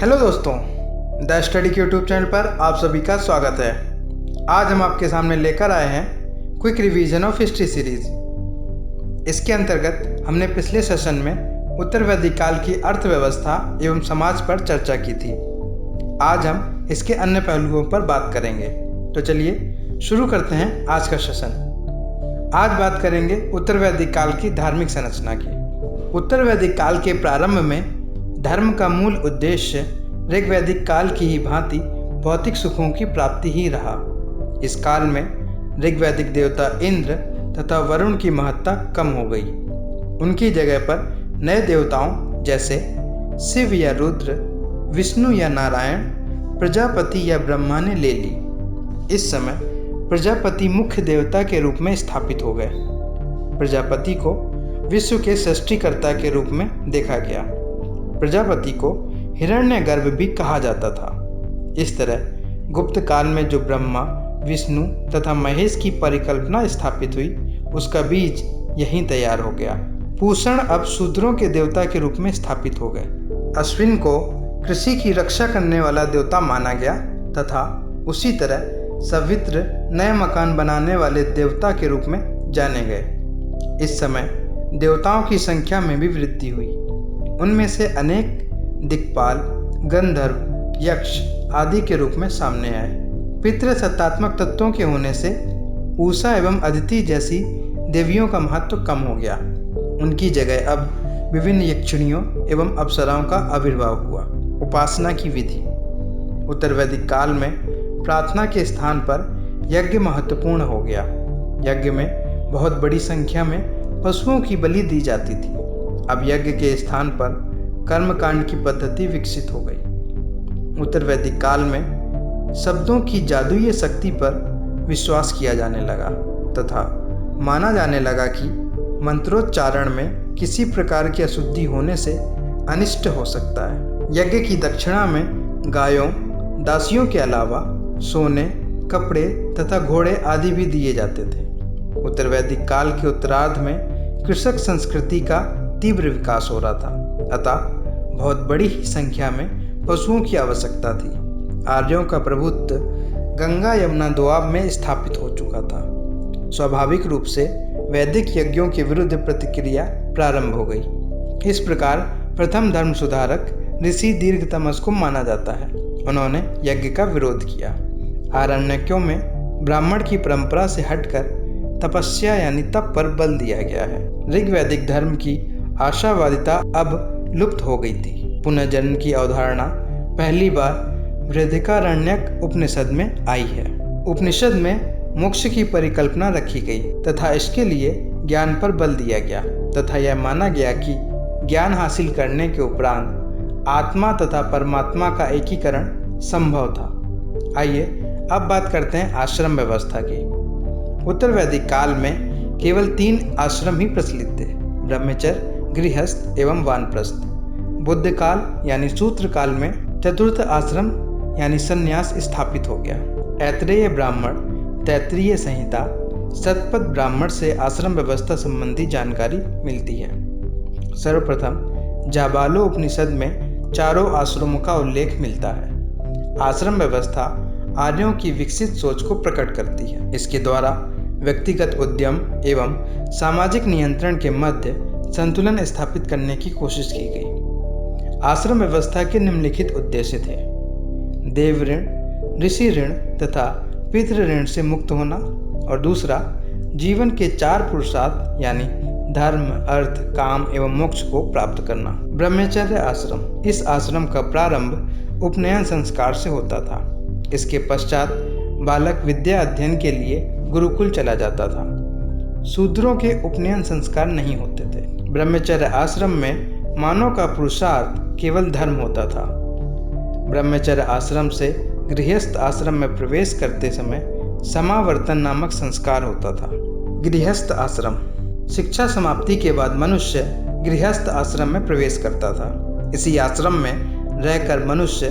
Hello दोस्तों, the study के YouTube channel पर आप सभी का स्वागत है। आज हम आपके सामने लेकर आए हैं quick revision of history series. इसके अंतर्गत हमने पिछले सेशन में उत्तर वैदिक काल की अर्थव्यवस्था एवं समाज पर चर्चा की थी। आज हम इसके अन्य पहलुओं पर बात करेंगे। तो चलिए शुरू करते हैं आज का सेशन। आज बात करेंगे उत्तर वैदिक काल की धार्मिक संरचना की। उत्तर वैदिक काल के प्रारंभ में धर्म का मूल उद्देश्य ऋग्वैदिक काल की ही भांति भौतिक सुखों की प्राप्ति ही रहा। इस काल में ऋग्वैदिक देवता इंद्र तथा वरुण की महत्ता कम हो गई। उनकी जगह पर नए देवताओं जैसे शिव या रुद्र, विष्णु या नारायण, प्रजापति या ब्रह्मा ने ले ली। इस समय प्रजापति मुख्य देवता के रूप में स्थापित हो गए। प्रजापति को विश्व के सृष्टिकर्ता के रूप में देखा गया। प्रजापति को हिरण्यगर्भ भी कहा जाता था। इस तरह गुप्त काल में जो ब्रह्मा, विष्णु तथा महेश की परिकल्पना स्थापित हुई, उसका बीज यहीं तैयार हो गया। पूषण अब शूद्रों के देवता के रूप में स्थापित हो गए। अश्विन को कृषि की रक्षा करने वाला देवता माना गया तथा उसी तरह सवित्र नए मकान बनाने वाले देवता के रूप में जाने गए। इस समय देवताओं की संख्या में भी वृद्धि हुई। उनमें से अनेक दिक्पाल, गंधर्व, यक्ष आदि के रूप में सामने आए। पितृसत्तात्मक तत्वों के होने से उषा एवं अदिति जैसी देवियों का महत्व कम हो गया। उनकी जगह अब विभिन्न यक्षिणियों एवं अप्सराओं का आविर्भाव हुआ। उपासना की विधि। उत्तर वैदिक काल में प्रार्थना के स्थान पर यज्ञ महत्वपूर्ण हो गया। यज्ञ में बहुत बड़ी संख्या में पशुओं की बलि दी जाती थी। अब यज्ञ के स्थान पर कर्मकांड की पद्धति विकसित हो गई। उत्तर वैदिक काल में शब्दों की जादुई शक्ति पर विश्वास किया जाने लगा तथा माना जाने लगा कि मंत्रोच्चारण में किसी प्रकार की अशुद्धि होने से अनिष्ट हो सकता है। यज्ञ की दक्षिणा में गायों, दासियों के अलावा सोने, कपड़े तथा घोड़े आदि भी दिए जाते थे। उत्तर वैदिक काल के उत्तरार्ध में कृषक संस्कृति का तीव्र विकास हो रहा था, अतः बहुत बड़ी ही संख्या में पशुओं की आवश्यकता थी। आर्यों का प्रभुत्व गंगा यमुना दोआब में स्थापित हो चुका था। स्वाभाविक रूप से वैदिक यज्ञों के विरुद्ध प्रतिक्रिया प्रारंभ हो गई। इस प्रकार प्रथम धर्म सुधारक ऋषि दीर्घतमस को माना जाता है। उन्होंने यज्ञ का विरोध किया। आरण्यकों में ब्राह्मण की परंपरा से हटकर तपस्या यानी तप पर बल दिया गया है। ऋग्वैदिक धर्म की आशावादिता अब लुप्त हो गई थी। पुनर्जन्म की अवधारणा पहली बार बृहदारण्यक उपनिषद में आई है। उपनिषद में मोक्ष की परिकल्पना रखी गई तथा इसके लिए ज्ञान पर बल दिया गया तथा यह माना गया कि ज्ञान हासिल करने के उपरांत आत्मा तथा परमात्मा का एकीकरण संभव था। आइए अब बात करते हैं आश्रम व्यवस्था की। उत्तर वैदिक काल में केवल 3 आश्रम ही प्रचलित थे: ब्रह्मचर्य, गृहस्थ एवं वानप्रस्थ। बुद्ध काल यानी सूत्र काल में चतुर्थ आश्रम यानी संन्यास स्थापित हो गया। ऐत्रेय ब्राह्मण, तैत्तिरीय संहिता, शतपथ ब्राह्मण से आश्रम व्यवस्था संबंधी जानकारी मिलती है। सर्वप्रथम जाबालो उपनिषद में चारों आश्रमों का उल्लेख मिलता है। आश्रम व्यवस्था आर्यों की विकसित सोच को प्रकट करती है। इसके द्वारा व्यक्तिगत उद्यम एवं सामाजिक नियंत्रण के मध्य संतुलन स्थापित करने की कोशिश की गई। आश्रम व्यवस्था के निम्नलिखित उद्देश्य थे: देव ऋण, ऋषि ऋण तथा पितृ ऋण से मुक्त होना, और दूसरा जीवन के 4 पुरुषार्थ यानी धर्म, अर्थ, काम एवं मोक्ष को प्राप्त करना। ब्रह्मचर्य आश्रम। इस आश्रम का प्रारंभ उपनयन संस्कार से होता था। इसके पश्चात बालक विद्या अध्ययन के लिए गुरुकुल चला जाता था। शूद्रों के उपनयन संस्कार नहीं होते थे। ब्रह्मचर्य आश्रम में मानव का पुरुषार्थ केवल धर्म होता था। ब्रह्मचर्य आश्रम से गृहस्थ आश्रम में प्रवेश करते समय समावर्तन नामक संस्कार होता था। गृहस्थ आश्रम। शिक्षा समाप्ति के बाद मनुष्य गृहस्थ आश्रम में प्रवेश करता था। इसी आश्रम में रहकर मनुष्य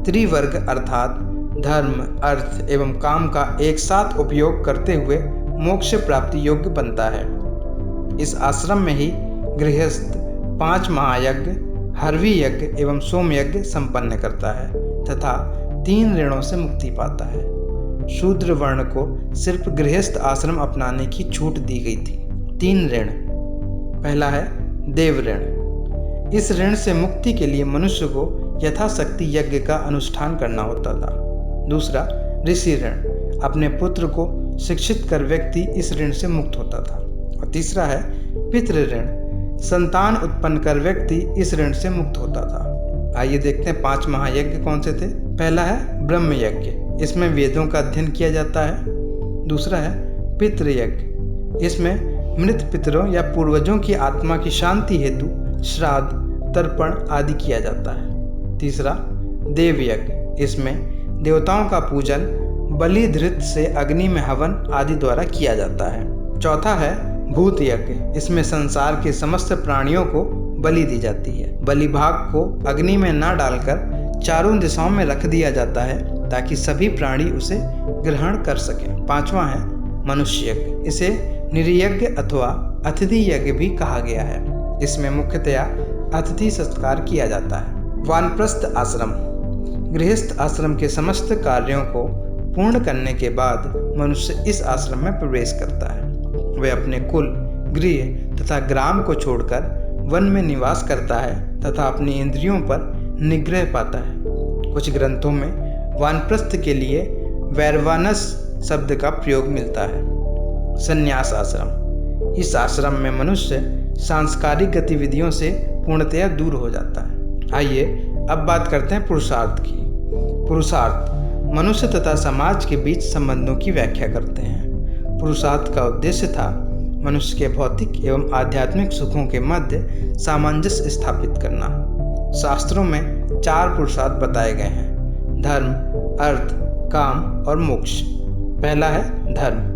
त्रिवर्ग अर्थात धर्म, अर्थ एवं काम का एक साथ उपयोग करते हुए मोक्ष प्राप्ति योग्य बनता है। इस आश्रम में ही गृहस्थ 5 महायज्ञ, हरवी यज्ञ एवं सोम यज्ञ संपन्न करता है तथा 3 ऋणों से मुक्ति पाता है। शूद्र वर्ण को सिर्फ गृहस्थ आश्रम अपनाने की छूट दी गई थी। 3 ऋण। पहला है देव ऋण। इस ऋण से मुक्ति के लिए मनुष्य को यथाशक्ति यज्ञ का अनुष्ठान करना होता था। दूसरा ऋषि ऋण। अपने पुत्र को शिक्षित कर व्यक्ति इस ऋण से मुक्त होता था। और तीसरा है पितृ ऋण। संतान उत्पन्न कर व्यक्ति इस ऋण से मुक्त होता था। आइए देखते हैं 5 महायज्ञ कौन से थे। पहला है ब्रह्म यज्ञ। इसमें वेदों का अध्ययन किया जाता है। दूसरा है पितृयज्ञ। इसमें मृत पितरों या पूर्वजों की आत्मा की शांति हेतु श्राद्ध, तर्पण आदि किया जाता है। तीसरा देव यज्ञ। इसमें देवताओं का पूजन बलि धृत से अग्नि में हवन आदि द्वारा किया जाता है। चौथा है भूत यज्ञ। इसमें संसार के समस्त प्राणियों को बलि दी जाती है। बलि भाग को अग्नि में न डालकर चारों दिशाओं में रख दिया जाता है ताकि सभी प्राणी उसे ग्रहण कर सकें। पांचवा है मनुष्य यज्ञ। इसे निर्यज्ञ अथवा अतिथि यज्ञ भी कहा गया है। इसमें मुख्यतया अतिथि सत्कार किया जाता है। वानप्रस्थ आश्रम। गृहस्थ आश्रम के समस्त कार्यों को पूर्ण करने के बाद मनुष्य इस आश्रम में प्रवेश करता है। वह अपने कुल, गृह तथा ग्राम को छोड़कर वन में निवास करता है तथा अपनी इंद्रियों पर निग्रह पाता है। कुछ ग्रंथों में वानप्रस्थ के लिए वैरवानस शब्द का प्रयोग मिलता है। संन्यास आश्रम। इस आश्रम में मनुष्य सांस्कारिक गतिविधियों से पूर्णतया दूर हो जाता है। आइए अब बात करते हैं पुरुषार्थ की। पुरुषार्थ मनुष्य तथा समाज के बीच संबंधों की व्याख्या करते हैं। पुरुषार्थ का उद्देश्य था मनुष्य के भौतिक एवं आध्यात्मिक सुखों के मध्य सामंजस्य स्थापित करना। शास्त्रों में 4 पुरुषार्थ बताए गए हैं: धर्म, अर्थ, काम और मोक्ष। पहला है धर्म।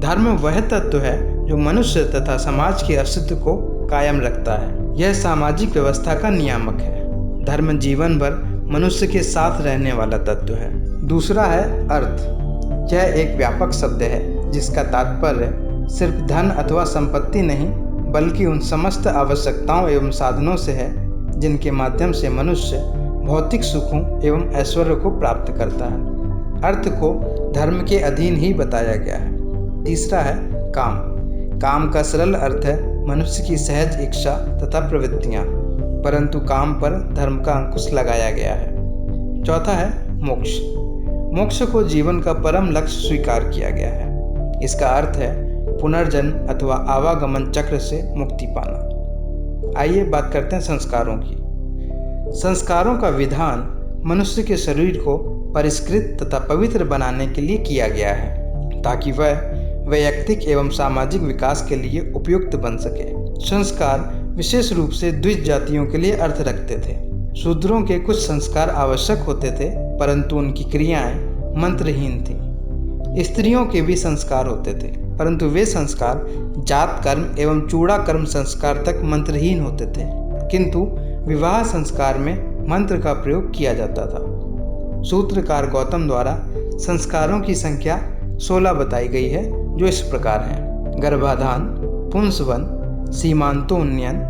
धर्म वह तत्व है जो मनुष्य तथा समाज के अस्तित्व को कायम रखता है। यह सामाजिक व्यवस्था का नियामक है। धर्म जीवन भर मनुष्य के साथ रहने वाला तत्व है। दूसरा है अर्थ। यह एक व्यापक शब्द है जिसका तात्पर्य सिर्फ धन अथवा संपत्ति नहीं बल्कि उन समस्त आवश्यकताओं एवं साधनों से है जिनके माध्यम से मनुष्य भौतिक सुखों एवं ऐश्वर्य को प्राप्त करता है। अर्थ को धर्म के अधीन ही बताया गया है। तीसरा है काम। काम का सरल अर्थ है मनुष्य की सहज इच्छा तथा प्रवृत्तियाँ, परंतु काम पर धर्म का अंकुश लगाया गया है। चौथा है मोक्ष। मोक्ष को जीवन का परम लक्ष्य स्वीकार किया गया है। इसका अर्थ है पुनर्जन्म अथवा आवागमन चक्र से मुक्ति पाना। आइए बात करते हैं संस्कारों की। संस्कारों का विधान मनुष्य के शरीर को परिष्कृत तथा पवित्र बनाने के लिए किया गया है ताकि वह वैयक्तिक एवं सामाजिक विकास के लिए उपयुक्त बन सके। संस्कार विशेष रूप से द्विज जातियों के लिए अर्थ रखते थे। शूद्रों के कुछ संस्कार आवश्यक होते थे परंतु उनकी क्रियाएं मंत्रहीन थीं। स्त्रियों के भी संस्कार होते थे परंतु वे संस्कार जात कर्म एवं चूड़ा कर्म संस्कार तक मंत्रहीन होते थे, किंतु विवाह संस्कार में मंत्र का प्रयोग किया जाता था। सूत्रकार गौतम द्वारा संस्कारों की संख्या 16 बताई गई है जो इस प्रकार हैं: गर्भाधान, पुंसवन, सीमांतोन्नयन,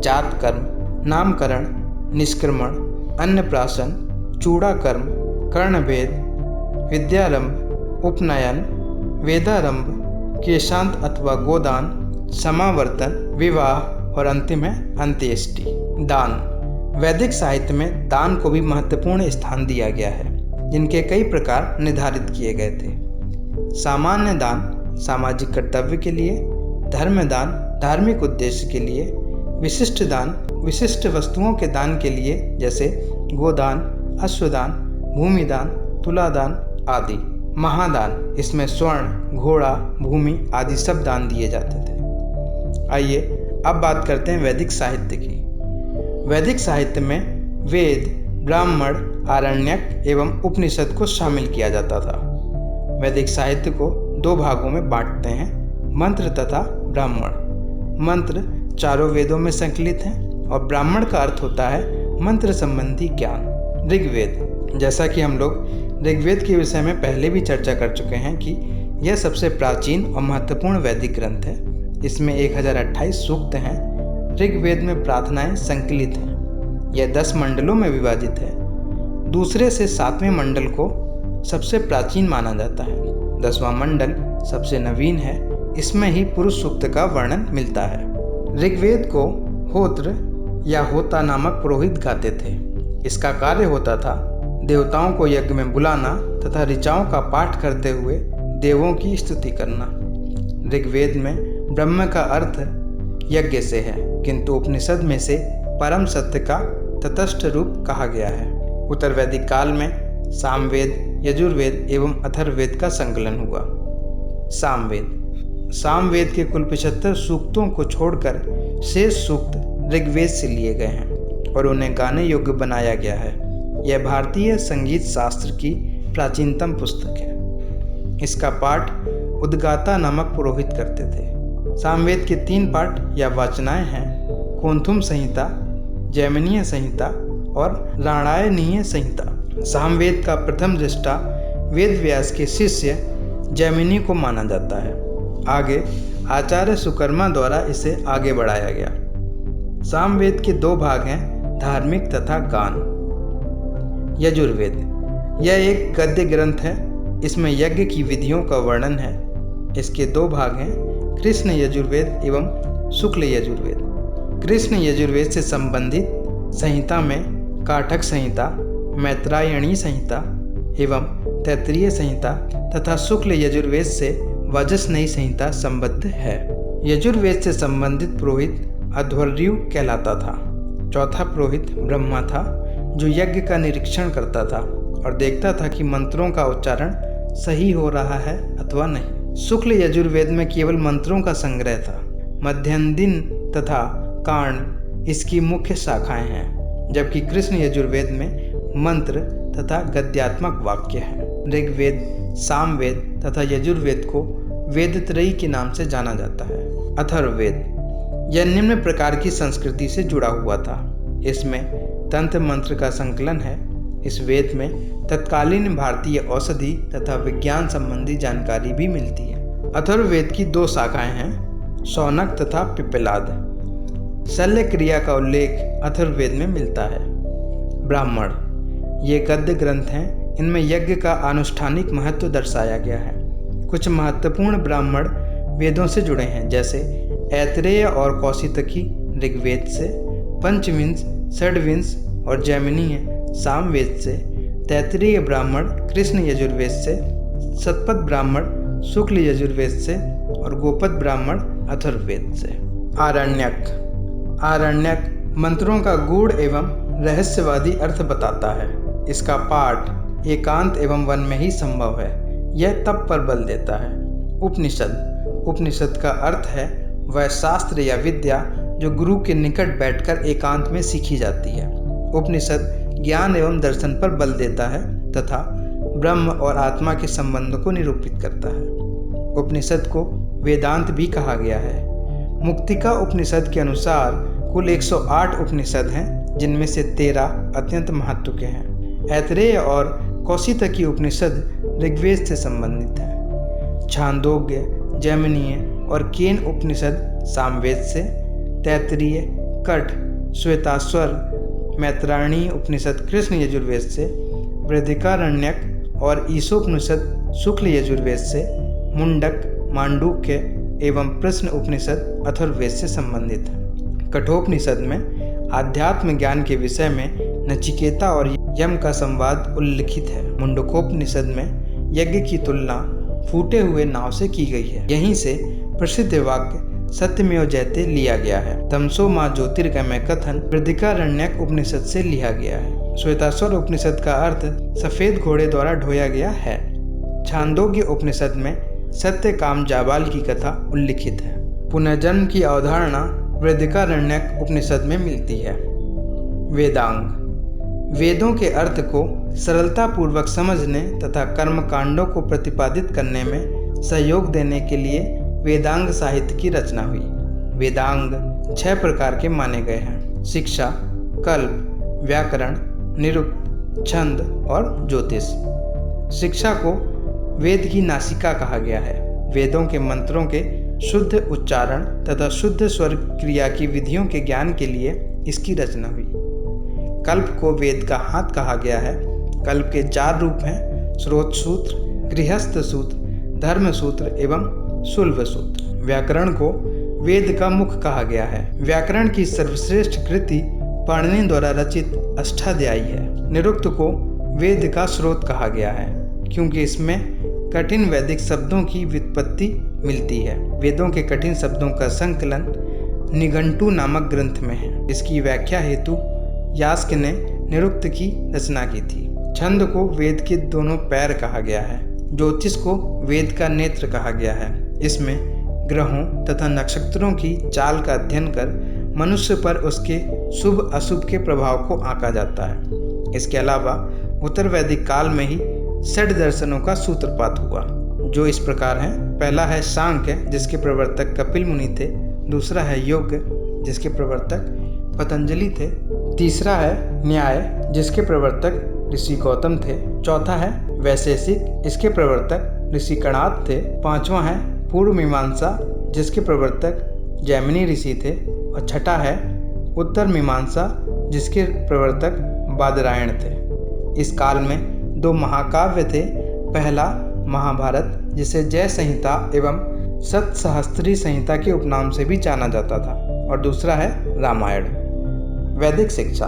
जात कर्म, नामकरण, निष्क्रमण, अन्नप्राशन, चूड़ा कर्म, कर्णभेद, विद्यारंभ, उपनयन, वेदारंभ, केशांत अथवा गोदान, समावर्तन, विवाह और अंतिम है अंत्येष्टि। दान। वैदिक साहित्य में दान को भी महत्वपूर्ण स्थान दिया गया है जिनके कई प्रकार निर्धारित किए गए थे। सामान्य दान सामाजिक कर्तव्य के लिए, धर्मदान धार्मिक उद्देश्य के लिए, विशिष्ट दान विशिष्ट वस्तुओं के दान के लिए जैसे गोदान, अश्वदान, भूमिदान, तुलादान आदि। महादान, इसमें स्वर्ण, घोड़ा, भूमि आदि सब दान दिए जाते थे। आइए अब बात करते हैं वैदिक साहित्य की। वैदिक साहित्य में वेद, ब्राह्मण, आरण्यक एवं उपनिषद को शामिल किया जाता था। वैदिक साहित्य को 2 भागों में बांटते हैं: मंत्र तथा ब्राह्मण। मंत्र चारों वेदों में संकलित हैं और ब्राह्मण का अर्थ होता है मंत्र संबंधी ज्ञान। ऋग्वेद, जैसा कि हम लोग ऋग्वेद के विषय में पहले भी चर्चा कर चुके हैं कि यह सबसे प्राचीन और महत्वपूर्ण वैदिक ग्रंथ है। इसमें 1028 सूक्त हैं। ऋग्वेद में प्रार्थनाएं संकलित हैं। यह 10 मंडलों में विभाजित है। दूसरे से 7वें मंडल को सबसे प्राचीन माना जाता है। 10वां मंडल सबसे नवीन है। इसमें ही पुरुष सूक्त का वर्णन मिलता है। ऋग्वेद को होत्र या होता नामक पुरोहित गाते थे। इसका कार्य होता था देवताओं को यज्ञ में बुलाना तथा ऋचाओं का पाठ करते हुए देवों की स्तुति करना। ऋग्वेद में ब्रह्म का अर्थ यज्ञ से है, किंतु उपनिषद में से परम सत्य का तटस्थ रूप कहा गया है। उत्तर वैदिक काल में सामवेद, यजुर्वेद एवं अथर्ववेद का संकलन हुआ। सामवेद के कुल 75 सूक्तों को छोड़कर शेष सूक्त ऋग्वेद से लिए गए हैं और उन्हें गाने योग्य बनाया गया है। यह भारतीय संगीत शास्त्र की प्राचीनतम पुस्तक है। इसका पाठ उद्गाता नामक पुरोहित करते थे। सामवेद के 3 पाठ या वाचनाएं हैं: कोंथुम संहिता, जैमिनीय संहिता और राणायनीय संहिता। सामवेद का प्रथम दृष्टा वेद व्यास के शिष्य जैमिनी को माना जाता है। आगे आचार्य सुकर्मा द्वारा इसे आगे बढ़ाया गया। सामवेद के 2 भाग हैं, धार्मिक तथा गान। यजुर्वेद यह एक गद्य ग्रंथ है। इसमें यज्ञ की विधियों का वर्णन है। इसके 2 भाग हैं, कृष्ण यजुर्वेद एवं शुक्ल यजुर्वेद। कृष्ण यजुर्वेद से संबंधित संहिता में काठक संहिता, मैत्रायणी संहिता एवं तैत्तिरीय संहिता तथा शुक्ल यजुर्वेद से वाजसनेयी संहिता संबद्ध है। यजुर्वेद से संबंधित पुरोहित अध्वर्यु कहलाता था। चौथा पुरोहित ब्रह्मा था, जो यज्ञ का निरीक्षण करता था और देखता था कि मंत्रों का उच्चारण सही हो रहा है अथवा नहीं। शुक्ल यजुर्वेद में केवल मंत्रों का संग्रह था। मध्यान्ह तथा कांड इसकी मुख्य शाखाएं हैं, जबकि कृष्ण यजुर्वेद में मंत्र तथा गद्यात्मक वाक्य है। ऋग्वेद, सामवेद तथा यजुर्वेद को वेदत्रयी के नाम से जाना जाता है। अथर्ववेद यह निम्न प्रकार की संस्कृति से जुड़ा हुआ था। इसमें तंत्र मंत्र का संकलन है। इस वेद में तत्कालीन भारतीय औषधि तथा विज्ञान संबंधी जानकारी भी मिलती है। अथर्ववेद की 2 शाखाएं हैं, शौनक तथा पिप्पलाद। शल्य क्रिया का उल्लेख अथर्ववेद में मिलता है। ब्राह्मण ये गद्य ग्रंथ हैं। इनमें यज्ञ का आनुष्ठानिक महत्व दर्शाया गया है। कुछ महत्वपूर्ण ब्राह्मण वेदों से जुड़े हैं, जैसे ऐतरेय और कौशितकी ऋग्वेद से, पंचविंश, षड्विंश और जैमिनीय सामवेद से, तैत्तिरीय ब्राह्मण कृष्ण यजुर्वेद से, शतपथ ब्राह्मण शुक्ल यजुर्वेद से और गोपद ब्राह्मण अथर्ववेद से। आरण्यक मंत्रों का गूढ़ एवं रहस्यवादी अर्थ बताता है। इसका पाठ एकांत एवं वन में ही संभव है। यह तप पर बल देता है। उपनिषद का अर्थ है वह शास्त्र या विद्या जो गुरु के निकट बैठकर एकांत में सीखी जाती है। उपनिषद ज्ञान एवं दर्शन पर बल देता है तथा ब्रह्म और आत्मा के संबंध को निरूपित करता है। उपनिषद को वेदांत भी कहा गया है। मुक्तिका उपनिषद के अनुसार कुल 108 उपनिषद हैं, जिनमें से 13 अत्यंत महत्व के हैं। ऐतरेय और कौशितकी उपनिषद ऋग्वेद से संबंधित है। छांदोग्य, जैमिनीय और केन उपनिषद सामवेद से, तैत्तिरीय, कठ, श्वेताश्वर, मैत्रायणी उपनिषद कृष्ण यजुर्वेद से, बृहदिकारण्यक और ईशोपनिषद शुक्ल यजुर्वेद से, मुंडक, मांडूक्य एवं प्रश्न उपनिषद अथर्ववेद से संबंधित है। कठोपनिषद में आध्यात्म ज्ञान के विषय में नचिकेता और यम का संवाद उल्लिखित है। मुंडकोपनिषद में यज्ञ की तुलना फूटे हुए नाव से की गई है। यहीं से प्रसिद्ध वाक्य सत्यमेव जयते लिया गया है। तमसो मां ज्योतिर्गमय कथन बृहदिकारण्यक उपनिषद से लिया गया है। श्वेताश्वर उपनिषद का अर्थ सफेद घोड़े द्वारा ढोया गया है। छांदोग्य उपनिषद में सत्य काम जाबाल की कथा उल्लिखित है। पुनर्जन्म की अवधारणा बृहदिकारण्यक उपनिषद में मिलती है। वेदांग वेदों के अर्थ को सरलतापूर्वक समझने तथा कर्मकांडों को प्रतिपादित करने में सहयोग देने के लिए वेदांग साहित्य की रचना हुई। वेदांग 6 प्रकार के माने गए हैं: शिक्षा, कल्प, व्याकरण, निरुक्त, छंद और ज्योतिष। शिक्षा को वेद की नासिका कहा गया है। वेदों के मंत्रों के शुद्ध उच्चारण तथा शुद्ध स्वर क्रिया की विधियों के ज्ञान के लिए इसकी रचना हुई। कल्प को वेद का हाथ कहा गया है। कल्प के 4 रूप हैं: स्रोत सूत्र, गृहस्थ सूत्र, धर्म सूत्र एवं शुल्भ सूत्र। व्याकरण को वेद का मुख कहा गया है। व्याकरण की सर्वश्रेष्ठ कृति पाणिनि द्वारा रचित अष्टाध्यायी है। निरुक्त को वेद का स्रोत कहा गया है क्योंकि इसमें कठिन वैदिक शब्दों की व्युत्पत्ति मिलती है। वेदों के कठिन शब्दों का संकलन निघंटु नामक ग्रंथ में है। इसकी व्याख्या हेतु यास्क ने निरुक्त की रचना की थी। छंद को वेद के दोनों पैर कहा गया है। ज्योतिष को वेद का नेत्र कहा गया है। इसमें ग्रहों तथा नक्षत्रों की चाल का अध्ययन कर मनुष्य पर उसके शुभ अशुभ के प्रभाव को आंका जाता है। इसके अलावा उत्तर वैदिक काल में ही 6 दर्शनों का सूत्रपात हुआ, जो इस प्रकार हैं। पहला है सांख्य, जिसके प्रवर्तक कपिल मुनि थे। दूसरा है योग, जिसके प्रवर्तक पतंजलि थे। तीसरा है न्याय, जिसके प्रवर्तक ऋषि गौतम थे। चौथा है वैशेषिक, इसके प्रवर्तक ऋषि कणाद थे। पांचवा है पूर्व मीमांसा, जिसके प्रवर्तक जैमिनी ऋषि थे। और छठा है उत्तर मीमांसा, जिसके प्रवर्तक बादरायण थे। इस काल में 2 महाकाव्य थे। पहला महाभारत, जिसे जय संहिता एवं सतसहस्त्री संहिता के उपनाम से भी जाना जाता था, और दूसरा है रामायण। वैदिक शिक्षा।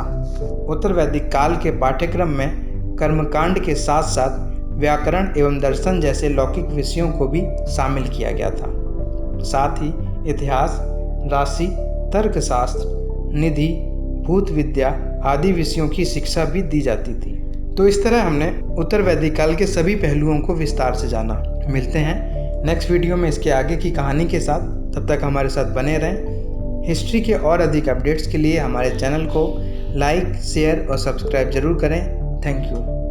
उत्तर वैदिक काल के पाठ्यक्रम में कर्मकांड के साथ साथ व्याकरण एवं दर्शन जैसे लौकिक विषयों को भी शामिल किया गया था। साथ ही इतिहास, राशि, तर्कशास्त्र, निधि, भूत विद्या आदि विषयों की शिक्षा भी दी जाती थी। तो इस तरह हमने उत्तर वैदिक काल के सभी पहलुओं को विस्तार से जाना। मिलते हैं नेक्स्ट वीडियो में इसके आगे की कहानी के साथ। तब तक हमारे साथ बने रहें। हिस्ट्री के और अधिक अपडेट्स के लिए हमारे चैनल को लाइक, शेयर और सब्सक्राइब जरूर करें। Thank you.